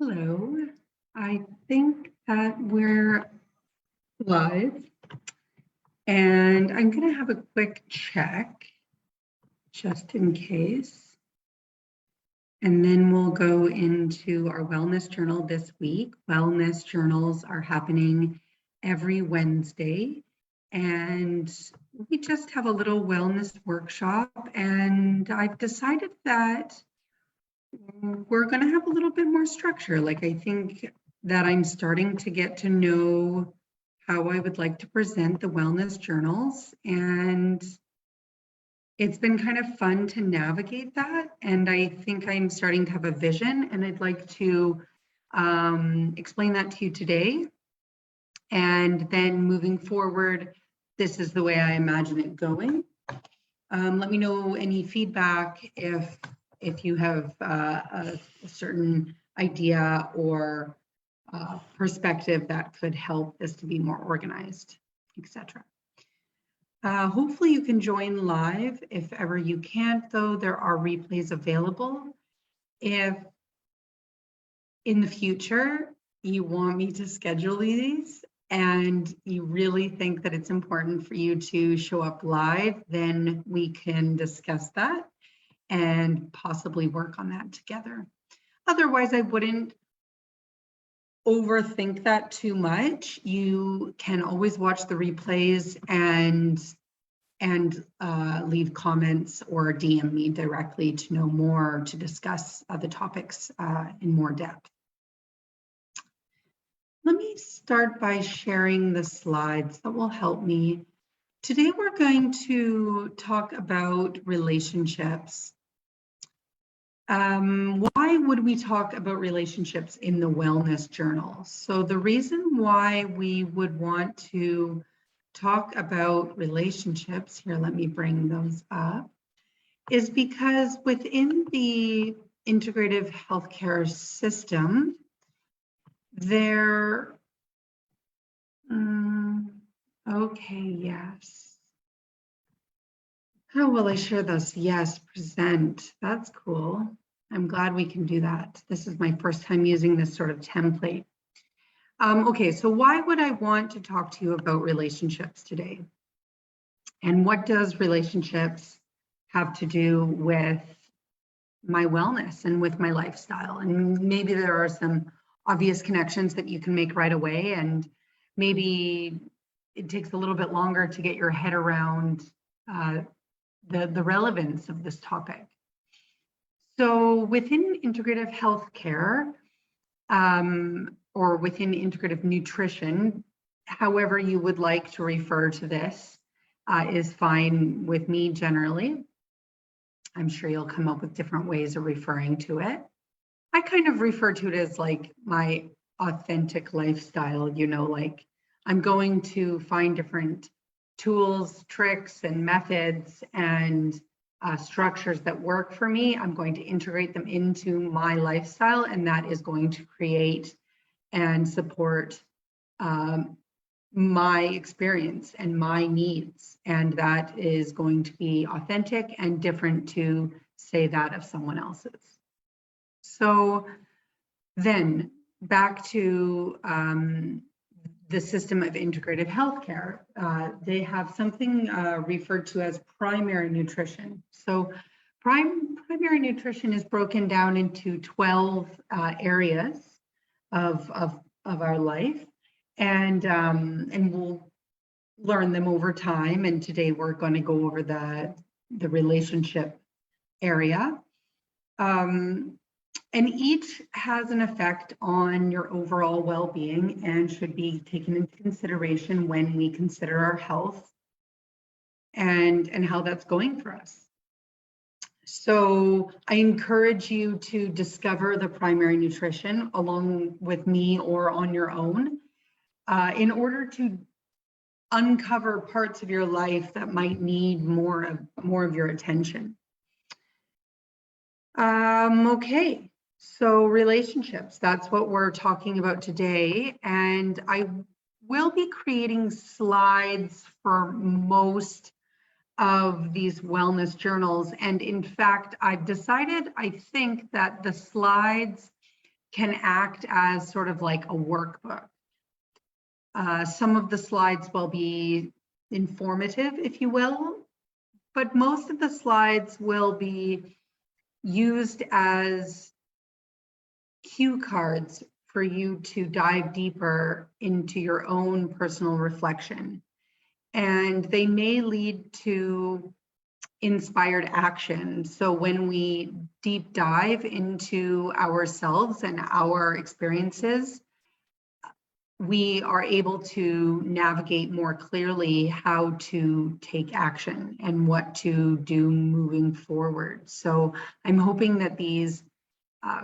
Hello, I think that we're live and I'm going to have a quick check just in case. And then we'll go into our wellness journal this week. Wellness journals are happening every Wednesday and we just have a little wellness workshop, and I've decided that we're going to have a little bit more structure. Like, I think that I'm starting to get to know how I would like to present the wellness journals, and it's been kind of fun to navigate that. And I think I'm starting to have a vision, and I'd like to explain that to you today. And then moving forward, this is the way I imagine it going. Let me know any feedback if you have a certain idea or perspective that could help this to be more organized, etc. Hopefully you can join live. If ever you can't, though, there are replays available. If in the future you want me to schedule these and you really think that it's important for you to show up live, then we can discuss that and possibly work on that together. Otherwise, I wouldn't overthink that too much. You can always watch the replays and leave comments or DM me directly to know more, to discuss the topics in more depth. Let me start by sharing the slides that will help me. Today, we're going to talk about relationships. Why would we talk about relationships in the wellness journal? So the reason why we would want to talk about relationships, here, let me bring those up, is because within the integrative healthcare system, there, okay, yes. How will I share this? Yes, present. That's cool. I'm glad we can do that. This is my first time using this sort of template. Okay, so why would I want to talk to you about relationships today? And what does relationships have to do with my wellness and with my lifestyle? And maybe there are some obvious connections that you can make right away, and maybe it takes a little bit longer to get your head around the relevance of this topic. So within integrative healthcare, or within integrative nutrition, however you would like to refer to this is fine with me generally. I'm sure you'll come up with different ways of referring to it. I kind of refer to it as like my authentic lifestyle, you know, like I'm going to find different tools, tricks, and methods and structures that work for me. I'm going to integrate them into my lifestyle, and that is going to create and support my experience and my needs. And that is going to be authentic and different to, say, that of someone else's. So then back to the system of integrative healthcare. They have something referred to as primary nutrition. So primary nutrition is broken down into 12 areas of our life, and we'll learn them over time. And today we're going to go over the relationship area. And each has an effect on your overall well-being and should be taken into consideration when we consider our health and how that's going for us. So I encourage you to discover the primary nutrition along with me or on your own in order to uncover parts of your life that might need more of your attention. Okay. So relationships, that's what we're talking about today. And I will be creating slides for most of these wellness journals. And in fact, I've decided, I think that the slides can act as sort of like a workbook. Some of the slides will be informative, if you will, but most of the slides will be used as cue cards for you to dive deeper into your own personal reflection. And they may lead to inspired action. So when we deep dive into ourselves and our experiences, we are able to navigate more clearly how to take action and what to do moving forward. So I'm hoping that these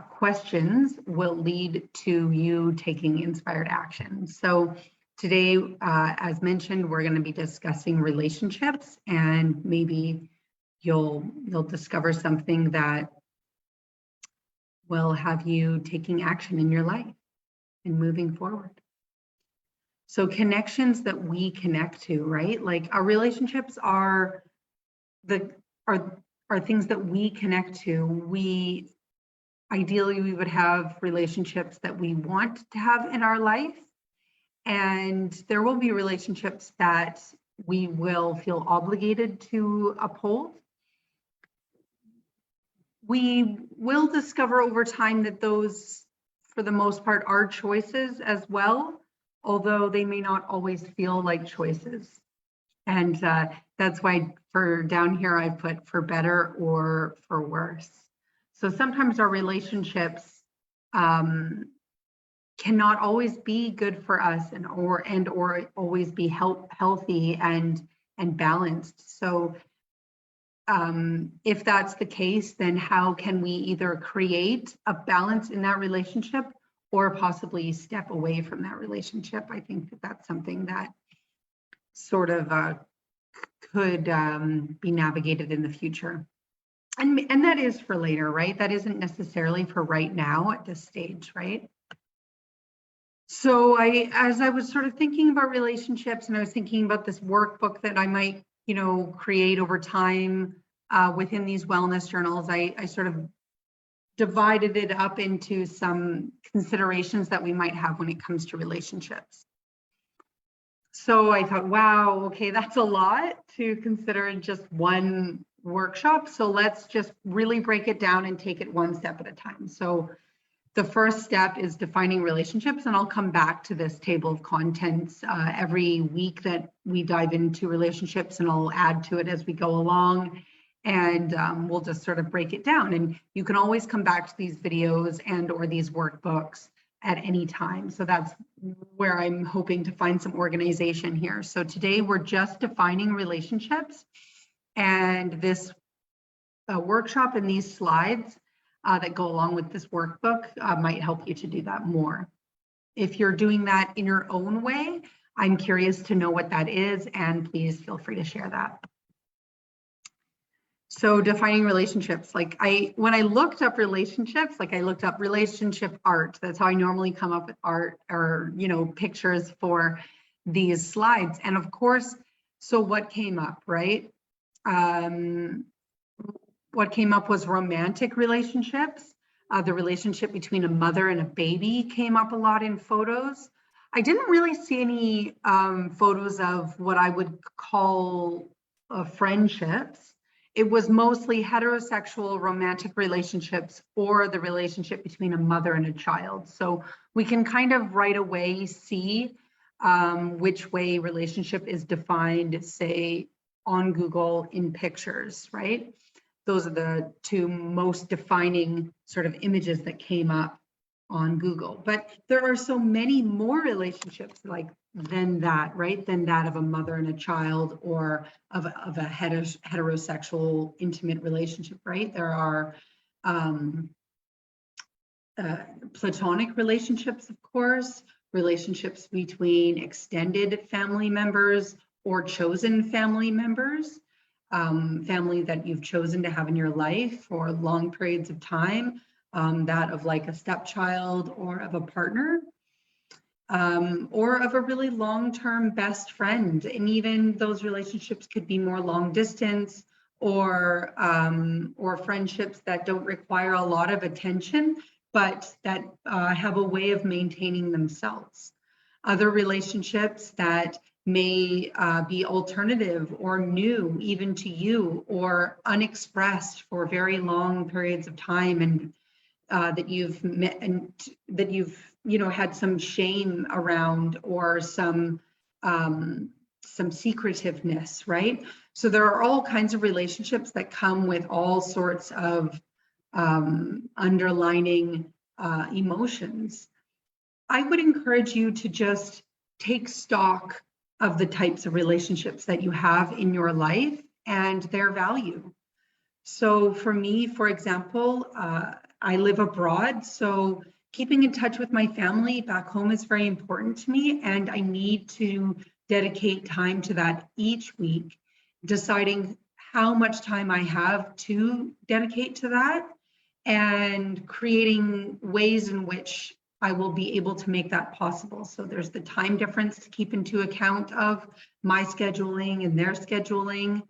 questions will lead to you taking inspired action. So today, as mentioned, we're going to be discussing relationships, and maybe you'll discover something that will have you taking action in your life and moving forward. So connections that we connect to, right? Like our relationships are things that we connect to. Ideally, we would have relationships that we want to have in our life, and there will be relationships that we will feel obligated to uphold. We will discover over time that those, for the most part, are choices as well, although they may not always feel like choices. And that's why for down here, I put for better or for worse. So sometimes our relationships cannot always be good for us or always be healthy and balanced. So if that's the case, then how can we either create a balance in that relationship or possibly step away from that relationship? I think that that's something that sort of could be navigated in the future. And that is for later, right? That isn't necessarily for right now at this stage, right? So as I was sort of thinking about relationships, and I was thinking about this workbook that I might, create over time within these wellness journals, I sort of divided it up into some considerations that we might have when it comes to relationships. So I thought, wow, okay, that's a lot to consider in just one workshop. So let's just really break it down and take it one step at a time. So the first step is defining relationships, and I'll come back to this table of contents every week that we dive into relationships, and I'll add to it as we go along, and we'll just sort of break it down. And you can always come back to these videos and or these workbooks at any time. So that's where I'm hoping to find some organization here. So today we're just defining relationships, and this workshop and these slides that go along with this workbook might help you to do that more. If you're doing that in your own way, I'm curious to know what that is, and please feel free to share that. So defining relationships, when I looked up relationships, I looked up relationship art. That's how I normally come up with art or, pictures for these slides. And of course, so what came up, right? What came up was romantic relationships. The relationship between a mother and a baby came up a lot in photos. I didn't really see any photos of what I would call friendships. It was mostly heterosexual romantic relationships or the relationship between a mother and a child. So we can kind of right away see which way relationship is defined, say, on Google in pictures, right? Those are the two most defining sort of images that came up on Google. But there are so many more relationships than that, right? Than that of a mother and a child, or of a heterosexual intimate relationship, right? There are platonic relationships, of course, relationships between extended family members or chosen family members, family that you've chosen to have in your life for long periods of time, that of a stepchild or of a partner, or of a really long-term best friend. And even those relationships could be more long distance, or friendships that don't require a lot of attention, but that have a way of maintaining themselves. Other relationships that may be alternative or new even to you, or unexpressed for very long periods of time, and that you've met and that you've had some shame around, or some secretiveness, right? So there are all kinds of relationships that come with all sorts of underlining emotions. I would encourage you to just take stock of the types of relationships that you have in your life and their value. So for me, for example, I live abroad, so keeping in touch with my family back home is very important to me, and I need to dedicate time to that each week, deciding how much time I have to dedicate to that, and creating ways in which I will be able to make that possible. So there's the time difference to keep into account of my scheduling and their scheduling,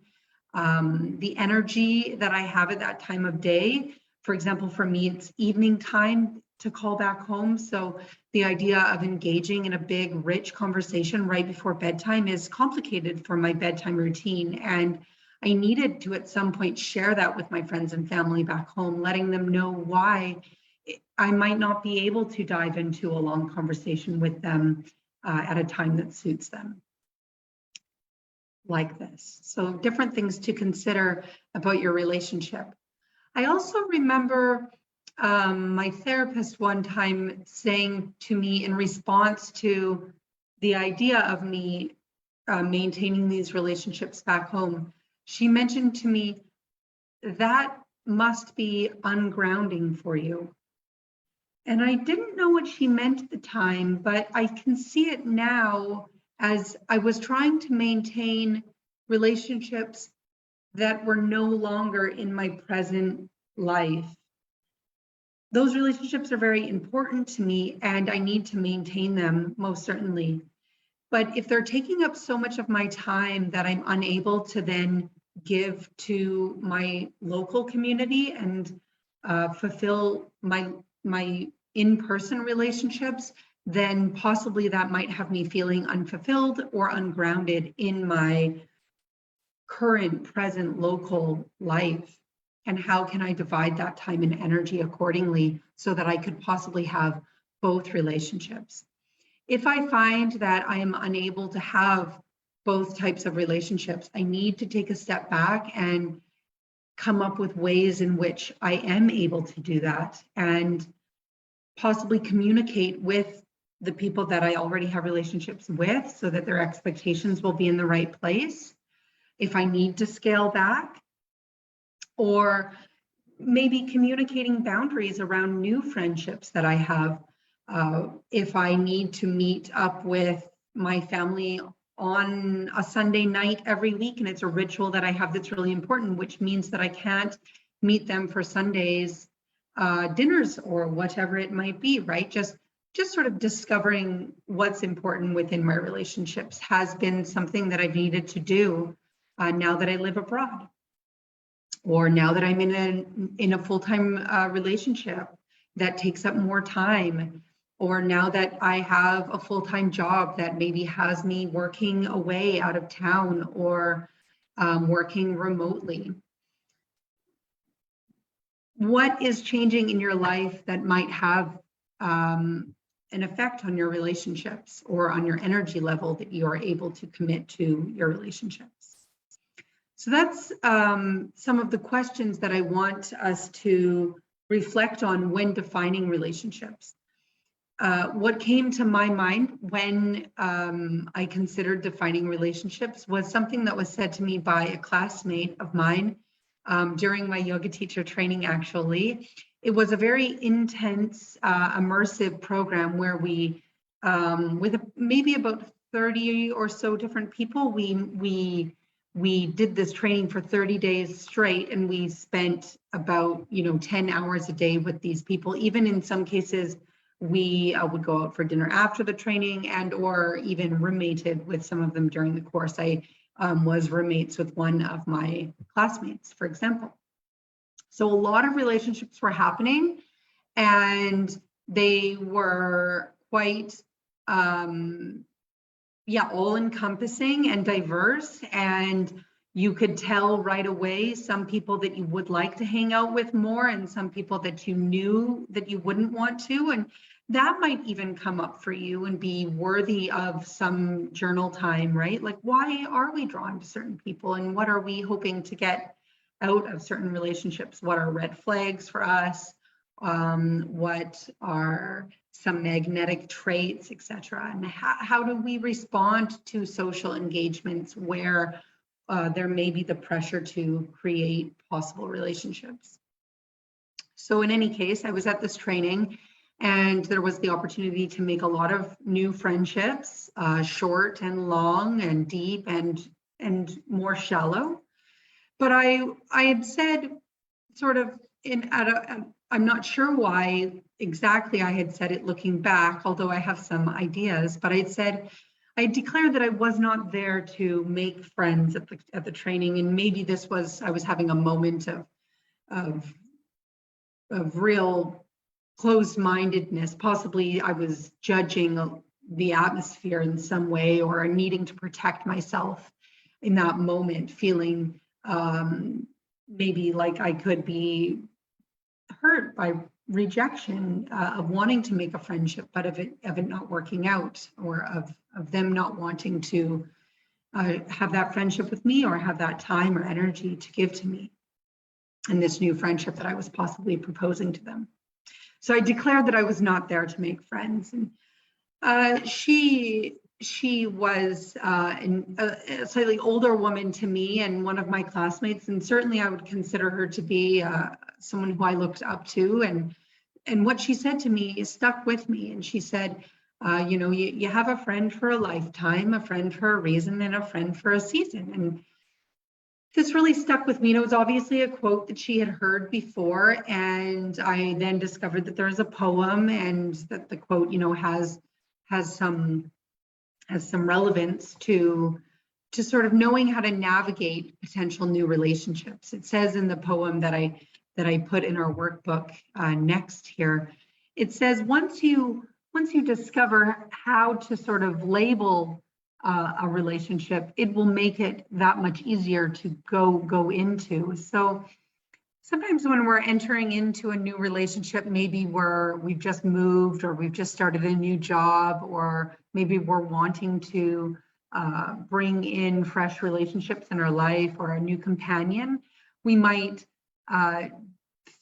the energy that I have at that time of day. For example, for me, it's evening time to call back home. So the idea of engaging in a big, rich conversation right before bedtime is complicated for my bedtime routine. And I needed to, at some point, share that with my friends and family back home, letting them know why I might not be able to dive into a long conversation with them at a time that suits them, like this. So different things to consider about your relationship. I also remember my therapist one time saying to me, in response to the idea of me maintaining these relationships back home, she mentioned to me, that must be ungrounding for you. And I didn't know what she meant at the time, but I can see it now, as I was trying to maintain relationships that were no longer in my present life. Those relationships are very important to me, and I need to maintain them, most certainly. But if they're taking up so much of my time that I'm unable to then give to my local community and fulfill my in-person relationships, then possibly that might have me feeling unfulfilled or ungrounded in my current, present, local life. And how can I divide that time and energy accordingly so that I could possibly have both relationships? If I find that I am unable to have both types of relationships, I need to take a step back and come up with ways in which I am able to do that, and possibly communicate with the people that I already have relationships with so that their expectations will be in the right place. If I need to scale back, or maybe communicating boundaries around new friendships that I have. If I need to meet up with my family on a Sunday night every week, and it's a ritual that I have that's really important, which means that I can't meet them for Sundays dinners or whatever it might be, right? Just sort of discovering what's important within my relationships has been something that I've needed to do now that I live abroad, or now that I'm in a full-time relationship that takes up more time, or now that I have a full-time job that maybe has me working away out of town, or working remotely. What is changing in your life that might have an effect on your relationships or on your energy level that you are able to commit to your relationships? So that's some of the questions that I want us to reflect on when defining relationships. What came to my mind when I considered defining relationships was something that was said to me by a classmate of mine during my yoga teacher training, actually. It was a very intense, immersive program where we, with maybe about 30 or so different people, we did this training for 30 days straight, and we spent about 10 hours a day with these people. Even in some cases, we would go out for dinner after the training, and or even roommated with some of them during the course. I was roommates with one of my classmates, for example. So a lot of relationships were happening, and they were quite all-encompassing and diverse, and you could tell right away some people that you would like to hang out with more and some people that you knew that you wouldn't want to. And that might even come up for you and be worthy of some journal time, right? Like, why are we drawn to certain people and what are we hoping to get out of certain relationships? What are red flags for us? What are some magnetic traits, etc.? And how do we respond to social engagements where there may be the pressure to create possible relationships? So in any case, I was at this training and there was the opportunity to make a lot of new friendships, short and long and deep and more shallow. But I had said sort of I'm not sure why exactly I had said it looking back, although I have some ideas, but I declared that I was not there to make friends at the training. And maybe this was, I was having a moment of real closed-mindedness. Possibly I was judging the atmosphere in some way or needing to protect myself in that moment, feeling maybe like I could be hurt by rejection of wanting to make a friendship, but of it not working out, or of them not wanting to have that friendship with me or have that time or energy to give to me in this new friendship that I was possibly proposing to them. So I declared that I was not there to make friends. And she was a slightly older woman to me and one of my classmates, and certainly I would consider her to be someone who I looked up to. And what she said to me stuck with me. And she said, you have a friend for a lifetime, a friend for a reason, and a friend for a season. And this really stuck with me. And it was obviously a quote that she had heard before. And I then discovered that there's a poem and that the quote, has some relevance to sort of knowing how to navigate potential new relationships. It says in the poem that I put in our workbook next here, it says, once you discover how to sort of label a relationship, it will make it that much easier to go into. So sometimes when we're entering into a new relationship, maybe we've just moved or we've just started a new job, or maybe we're wanting to bring in fresh relationships in our life or a new companion, we might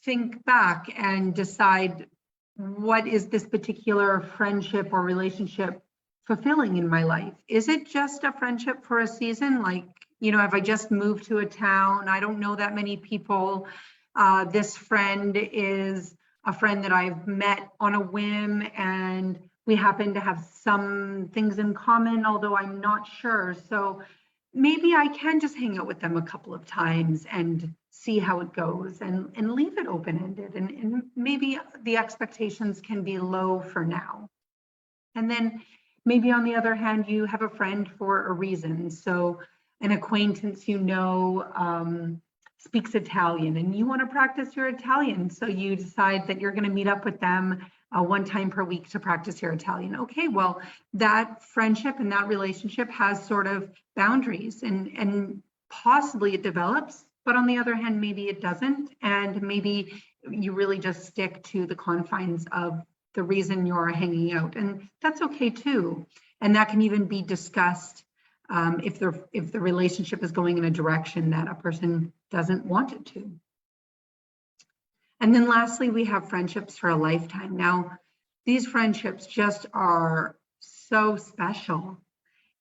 think back and decide, what is this particular friendship or relationship fulfilling in my life? Is it just a friendship for a season? Like, have I just moved to a town? I don't know that many people. This friend is a friend that I've met on a whim, and we happen to have some things in common, although I'm not sure. So maybe I can just hang out with them a couple of times and see how it goes and leave it open-ended. And maybe the expectations can be low for now. And then maybe on the other hand, you have a friend for a reason. So an acquaintance speaks Italian and you want to practice your Italian. So you decide that you're going to meet up with them one time per week to practice your Italian. Okay, well, that friendship and that relationship has sort of boundaries, and possibly it develops, but on the other hand, maybe it doesn't. And maybe you really just stick to the confines of the reason you're hanging out. And that's okay too. And that can even be discussed if the relationship is going in a direction that a person doesn't want it to. And then lastly, we have friendships for a lifetime. Now, these friendships just are so special.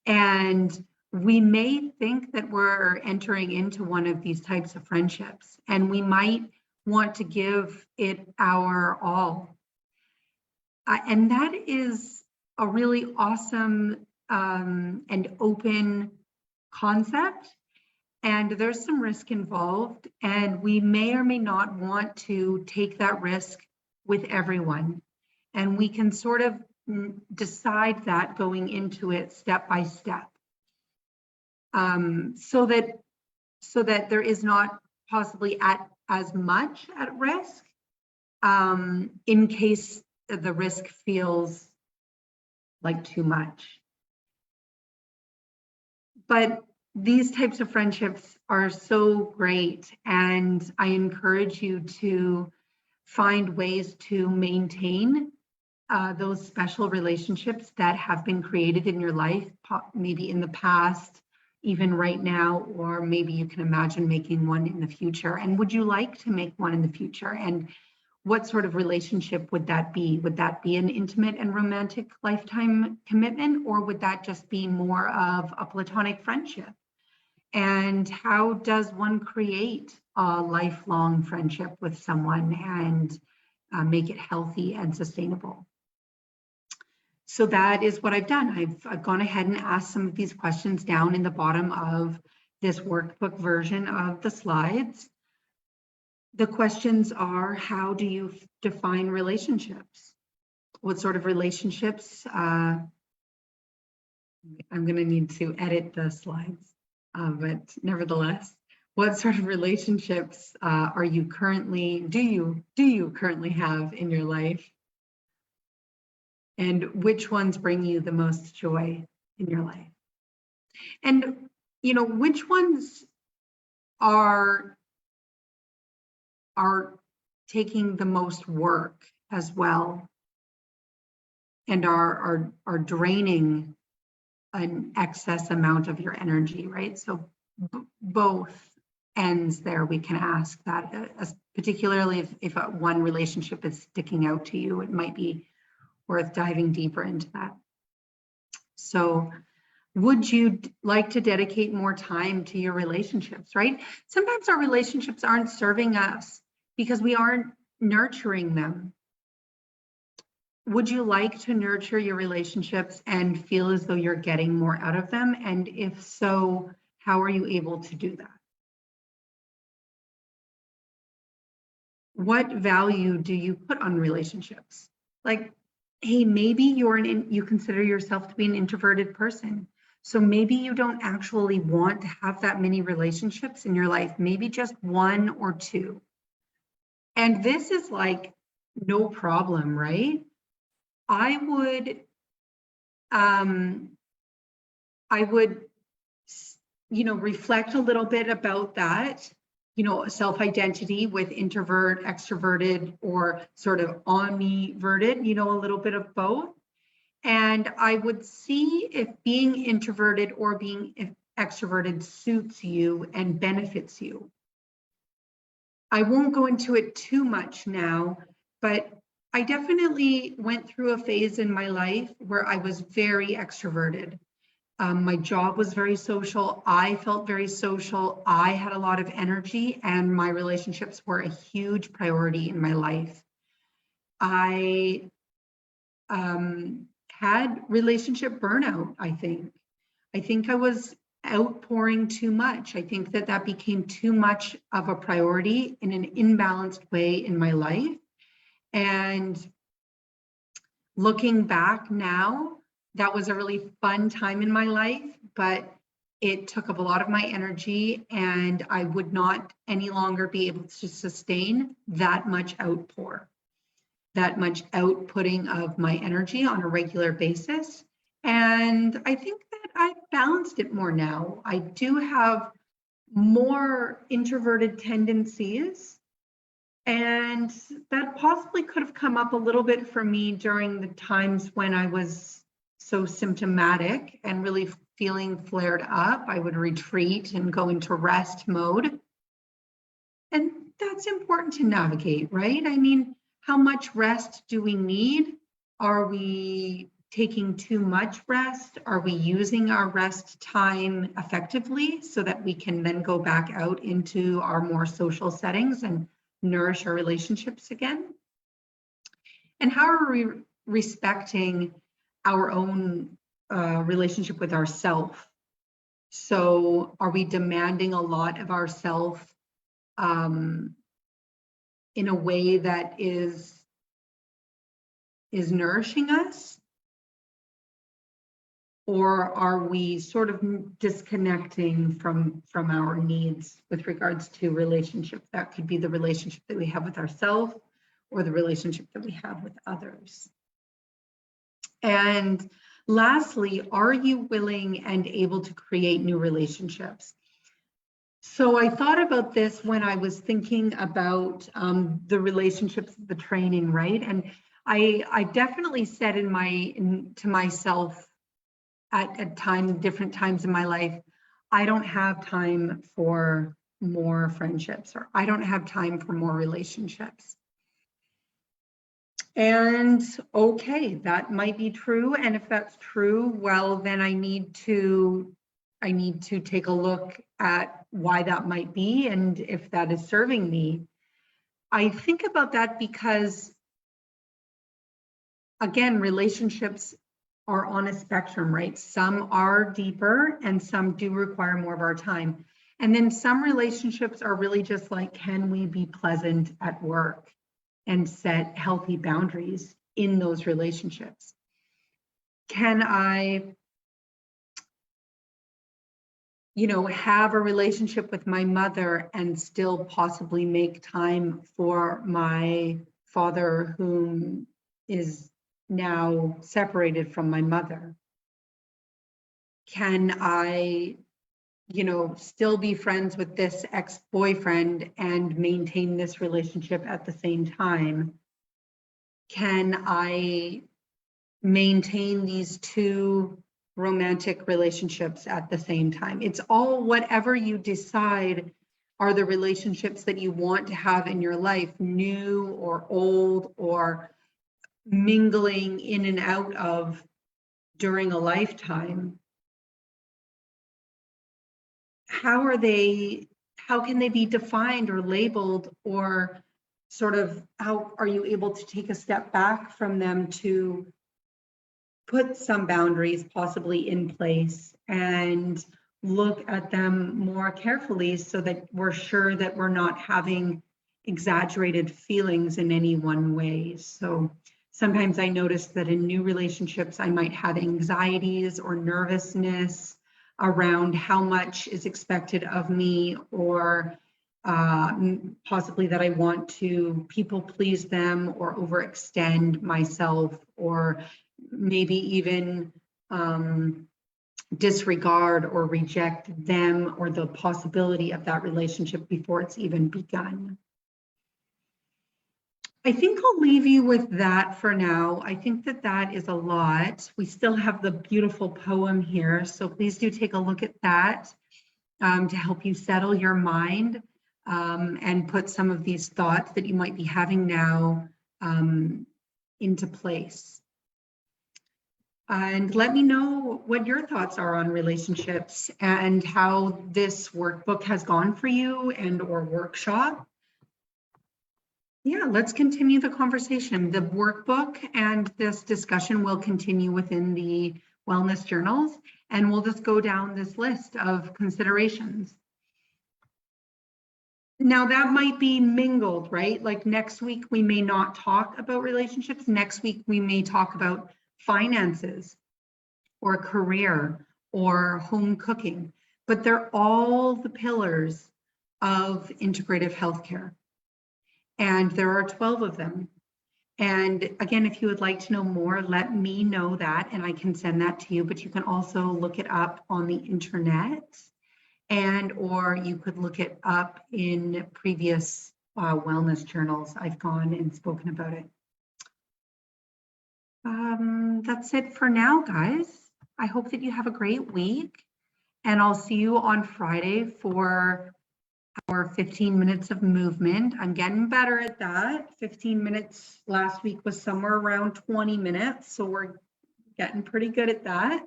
And we may think that we're entering into one of these types of friendships, and we might want to give it our all. And that is a really awesome and open concept. And there's some risk involved, and we may or may not want to take that risk with everyone. And we can sort of decide that going into it step by step, so that there is not possibly as much at risk in case the risk feels like too much. But these types of friendships are so great, and I encourage you to find ways to maintain those special relationships that have been created in your life, maybe in the past, even right now, or maybe you can imagine making one in the future. And would you like to make one in the future? And what sort of relationship would that be? Would that be an intimate and romantic lifetime commitment, or would that just be more of a platonic friendship? And how does one create a lifelong friendship with someone and make it healthy and sustainable? So that is what I've done. I've gone ahead and asked some of these questions down in the bottom of this workbook version of the slides. The questions are, how do you define relationships? What sort of relationships? I'm going to need to edit the slides, but nevertheless, what sort of relationships are you currently, do you currently have in your life? And which ones bring you the most joy in your life? And, you know, which ones are taking the most work as well and are draining an excess amount of your energy, right? So both ends there, we can ask that, particularly if one relationship is sticking out to you, it might be worth diving deeper into that. So would you like to dedicate more time to your relationships, right? Sometimes our relationships aren't serving us because we aren't nurturing them. Would you like to nurture your relationships and feel as though you're getting more out of them? And if so, how are you able to do that? What value do you put on relationships? Like, hey, maybe you consider yourself to be an introverted person. So maybe you don't actually want to have that many relationships in your life, maybe just one or two. And this is like no problem, right? I would, you know, reflect a little bit about that, you know, self-identity with introvert, extroverted, or sort of omniverted, you know, a little bit of both. And I would see if being introverted or being extroverted suits you and benefits you. I won't go into it too much now, but I definitely went through a phase in my life where I was very extroverted. My job was very social. I felt very social. I had a lot of energy, and my relationships were a huge priority in my life. I had relationship burnout, I think. I think I was outpouring too much. I think that became too much of a priority in an imbalanced way in my life. And looking back now, that was a really fun time in my life, but it took up a lot of my energy, and I would not any longer be able to sustain that much outpour, that much outputting of my energy on a regular basis. And I think that I've balanced it more now. I do have more introverted tendencies, and that possibly could have come up a little bit for me during the times when I was so symptomatic and really feeling flared up. I would retreat and go into rest mode. And that's important to navigate, right? I mean, how much rest do we need? Are we taking too much rest? Are we using our rest time effectively so that we can then go back out into our more social settings and nourish our relationships again? And how are we respecting our own relationship with ourselves? So are we demanding a lot of ourselves in a way that is nourishing us? Or are we sort of disconnecting from our needs with regards to relationship? That could be the relationship that we have with ourselves, or the relationship that we have with others. And lastly, are you willing and able to create new relationships? So I thought about this when I was thinking about the relationships, the training, right? And I definitely said to myself at different times in my life, I don't have time for more friendships, or I don't have time for more relationships. And okay, that might be true. And if that's true, well, then I need to take a look at why that might be and if that is serving me. I think about that because, again, relationships are on a spectrum, right? Some are deeper and some do require more of our time. And then some relationships are really just like, can we be pleasant at work and set healthy boundaries in those relationships? Can I, have a relationship with my mother and still possibly make time for my father, whom is now separated from my mother? Can I, still be friends with this ex-boyfriend and maintain this relationship at the same time? Can I maintain these two romantic relationships at the same time? It's all whatever you decide are the relationships that you want to have in your life, new or old, or mingling in and out of during a lifetime. How can they be defined or labeled, or sort of how are you able to take a step back from them to put some boundaries possibly in place and look at them more carefully so that we're sure that we're not having exaggerated feelings in any one way? So sometimes I notice that in new relationships, I might have anxieties or nervousness around how much is expected of me, or possibly that I want to people please them or overextend myself, or maybe even disregard or reject them or the possibility of that relationship before it's even begun. I think I'll leave you with that for now. I think that is a lot. We still have the beautiful poem here, so please do take a look at that to help you settle your mind and put some of these thoughts that you might be having now into place. And let me know what your thoughts are on relationships and how this workbook has gone for you and or workshop. Yeah, let's continue the conversation. The workbook and this discussion will continue within the wellness journals, and we'll just go down this list of considerations. Now that might be mingled, right? Like next week, we may not talk about relationships. Next week, we may talk about finances or career or home cooking, but they're all the pillars of integrative healthcare. And there are 12 of them. And again, if you would like to know more, let me know that and I can send that to you, but you can also look it up on the internet, and or you could look it up in previous wellness journals. I've gone and spoken about it. That's it for now, guys. I hope that you have a great week, and I'll see you on Friday for our 15 minutes of movement. I'm getting better at that. 15 minutes last week was somewhere around 20 minutes, so we're getting pretty good at that.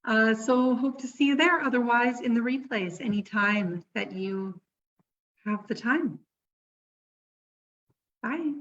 So hope to see you there. Otherwise, in the replays, anytime that you have the time. Bye.